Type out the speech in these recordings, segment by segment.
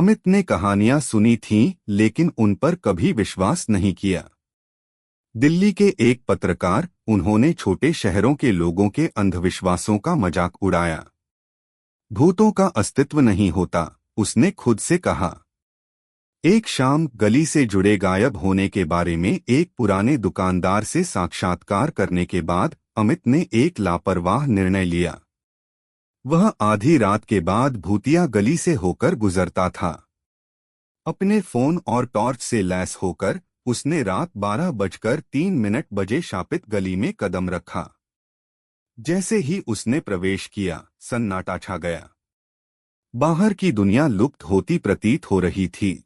अमित ने कहानियां सुनी थीं, लेकिन उन पर कभी विश्वास नहीं किया। दिल्ली के एक पत्रकार, उन्होंने छोटे शहरों के लोगों के अंधविश्वासों का मजाक उड़ाया। भूतों का अस्तित्व नहीं होता, उसने खुद से कहा। एक शाम गली से जुड़े गायब होने के बारे में एक पुराने दुकानदार से साक्षात्कार करने के बाद अमित ने एक लापरवाह निर्णय लिया। वह आधी रात के बाद भूतिया गली से होकर गुजरता था। अपने फोन और टॉर्च से लैस होकर उसने रात 12:03 बजे शापित गली में कदम रखा। जैसे ही उसने प्रवेश किया, सन्नाटा छा गया। बाहर की दुनिया लुप्त होती प्रतीत हो रही थी।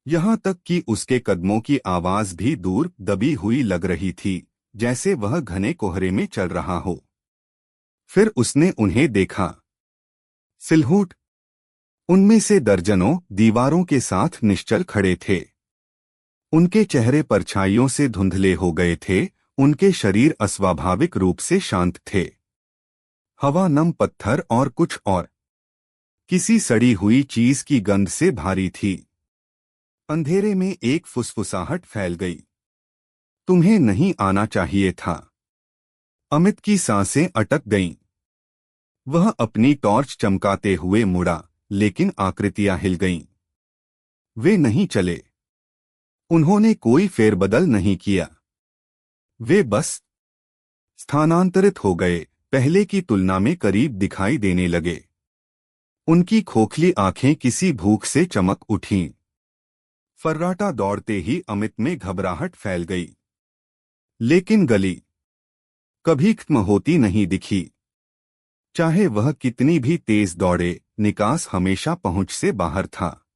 यहाँ तक कि उसके कदमों की आवाज भी दूर दबी हुई लग रही थी, जैसे वह घने कोहरे में चल रहा हो। फिर उसने उन्हें देखा। सिलहूट। उनमें से दर्जनों दीवारों के साथ निश्चल खड़े थे। उनके चेहरे परछाइयों से धुंधले हो गए थे, उनके शरीर अस्वाभाविक रूप से शांत थे। हवा नम पत्थर और कुछ और किसी सड़ी हुई चीज की गंध से भारी थी। अंधेरे में एक फुसफुसाहट फैल गई। तुम्हें नहीं आना चाहिए था। अमित की सांसें अटक गईं। वह अपनी टॉर्च चमकाते हुए मुड़ा, लेकिन आकृतियां हिल गईं। वे नहीं चले। उन्होंने कोई फेरबदल नहीं किया। वे बस स्थानांतरित हो गए, पहले की तुलना में करीब दिखाई देने लगे। उनकी खोखली आंखें किसी भूख से चमक उठीं। फर्राटा दौड़ते ही अमित में घबराहट फैल गई। लेकिन गली कभी खत्म होती नहीं दिखी। चाहे वह कितनी भी तेज दौड़े, निकास हमेशा पहुंच से बाहर था।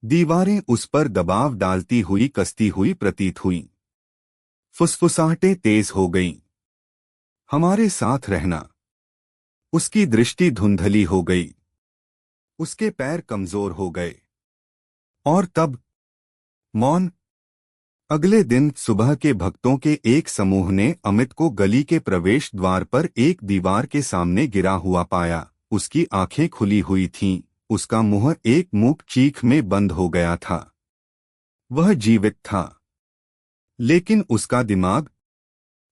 दीवारें उस पर दबाव डालती हुई कसती हुई प्रतीत हुईं। फुसफुसाहटें तेज हो गईं। हमारे साथ रहना। उसकी दृष्टि धुंधली हो गई। उसके पैर कमजोर हो गए। और तब मौन। अगले दिन सुबह के भक्तों के एक समूह ने अमित को गली के प्रवेश द्वार पर एक दीवार के सामने गिरा हुआ पाया। उसकी आंखें खुली हुई थीं, उसका मुंह एक मूक चीख में बंद हो गया था। वह जीवित था, लेकिन उसका दिमाग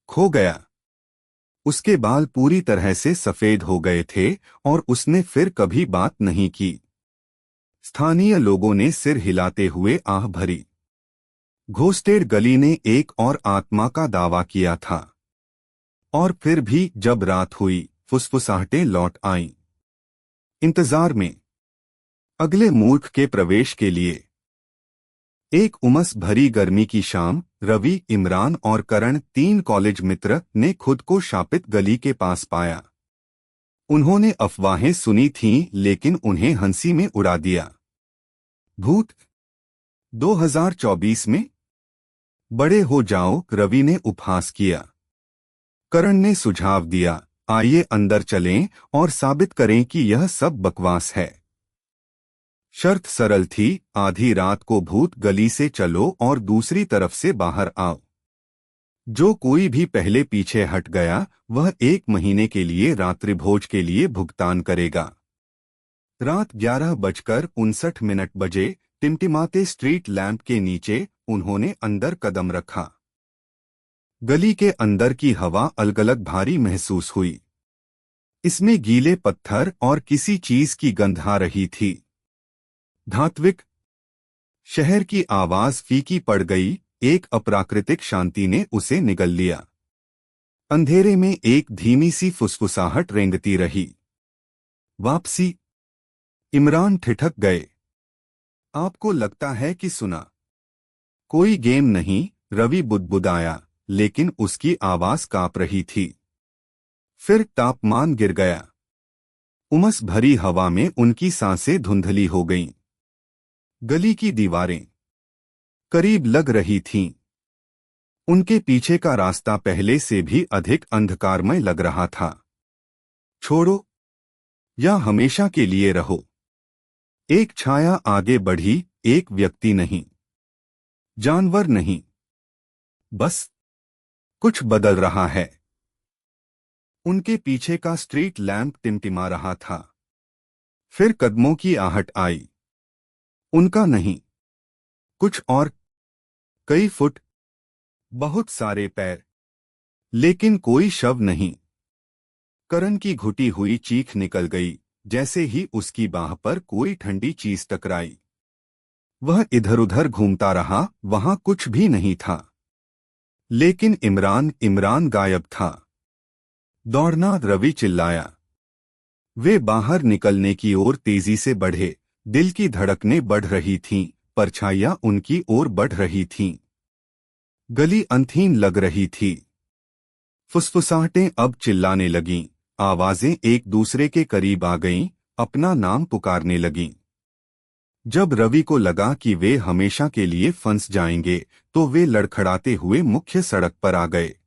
खो गया। उसके बाल पूरी तरह से सफेद हो गए थे और उसने फिर कभी बात नहीं की। स्थानीय लोगों ने सिर हिलाते हुए आह भरी। घोस्टेड गली ने एक और आत्मा का दावा किया था। और फिर भी जब रात हुई, फुसफुसाहटें लौट आईं। इंतजार में अगले मूर्ख के प्रवेश के लिए। एक उमस भरी गर्मी की शाम, रवि, इमरान और करण, 3 कॉलेज मित्र, ने खुद को शापित गली के पास पाया। उन्होंने अफवाहें सुनी थीं, लेकिन उन्हें हंसी में उड़ा दिया। भूत 2024 में? बड़े हो जाओ, रवि ने उपहास किया। करण ने सुझाव दिया, आइए अंदर चलें और साबित करें कि यह सब बकवास है। शर्त सरल थी, आधी रात को भूत गली से चलो और दूसरी तरफ से बाहर आओ। जो कोई भी पहले पीछे हट गया, वह 1 महीने के लिए रात्रिभोज के लिए भुगतान करेगा। रात 11:59 बजे, टिमटिमाते स्ट्रीट लैंप के नीचे, उन्होंने अंदर कदम रखा। गली के अंदर की हवा अलग-अलग भारी महसूस हुई। इसमें गीले पत्थर और किसी चीज की गंध आ रही थी। धात्विक। शहर की आवाज फीकी पड़ गई, एक अप्राकृतिक शांति ने उसे निगल लिया। अंधेरे में एक धीमी सी फुसफुसाहट रेंगती रही। वापसी। इमरान ठिठक गए। आपको लगता है कि सुना? कोई गेम नहीं, रवि बुदबुदाया, लेकिन उसकी आवाज कांप रही थी। फिर तापमान गिर गया। उमस भरी हवा में उनकी सांसें धुंधली हो गईं। गली की दीवारें करीब लग रही थीं। उनके पीछे का रास्ता पहले से भी अधिक अंधकारमय लग रहा था। छोड़ो या हमेशा के लिए रहो। एक छाया आगे बढ़ी, एक व्यक्ति नहीं, जानवर नहीं, बस कुछ बदल रहा है। उनके पीछे का स्ट्रीट लैंप टिमटिमा रहा था। फिर कदमों की आहट आई। उनका नहीं, कुछ और। कई फुट, बहुत सारे पैर, लेकिन कोई शव नहीं। करण की घुटी हुई चीख निकल गई जैसे ही उसकी बाह पर कोई ठंडी चीज टकराई। वह इधर उधर घूमता रहा, वहां कुछ भी नहीं था। लेकिन इमरान इमरान गायब था। दौड़ना, रवि चिल्लाया। वे बाहर निकलने की ओर तेजी से बढ़े। दिल की धड़कनें बढ़ रही थीं, परछाइयां उनकी ओर बढ़ रही थीं। गली अंधीन लग रही थी। फुसफुसाहटें अब चिल्लाने लगीं, आवाजें एक दूसरे के करीब आ गईं, अपना नाम पुकारने लगीं। जब रवि को लगा कि वे हमेशा के लिए फंस जाएंगे, तो वे लड़खड़ाते हुए मुख्य सड़क पर आ गए।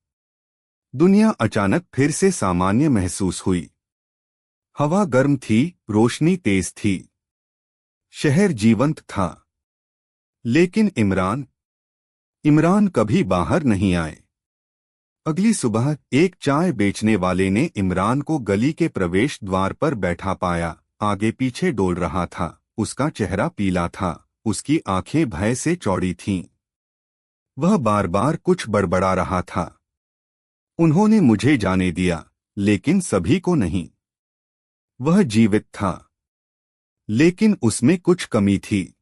दुनिया अचानक फिर से सामान्य महसूस हुई। हवा गर्म थी, रोशनी तेज थी। शहर जीवंत था। लेकिन इमरान इमरान कभी बाहर नहीं आए। अगली सुबह एक चाय बेचने वाले ने इमरान को गली के प्रवेश द्वार पर बैठा पाया। आगे पीछे डोल रहा था। उसका चेहरा पीला था, उसकी आंखें भय से चौड़ी थीं। वह बार बार कुछ बड़बड़ा रहा था। उन्होंने मुझे जाने दिया, लेकिन सभी को नहीं। वह जीवित था, लेकिन उसमें कुछ कमी थी।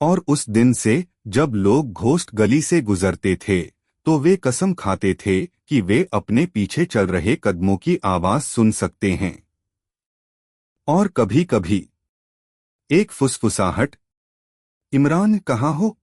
और उस दिन से जब लोग घोस्ट गली से गुजरते थे, तो वे कसम खाते थे कि वे अपने पीछे चल रहे कदमों की आवाज सुन सकते हैं। और कभी कभी एक फुसफुसाहट, इमरान कहाँ हो?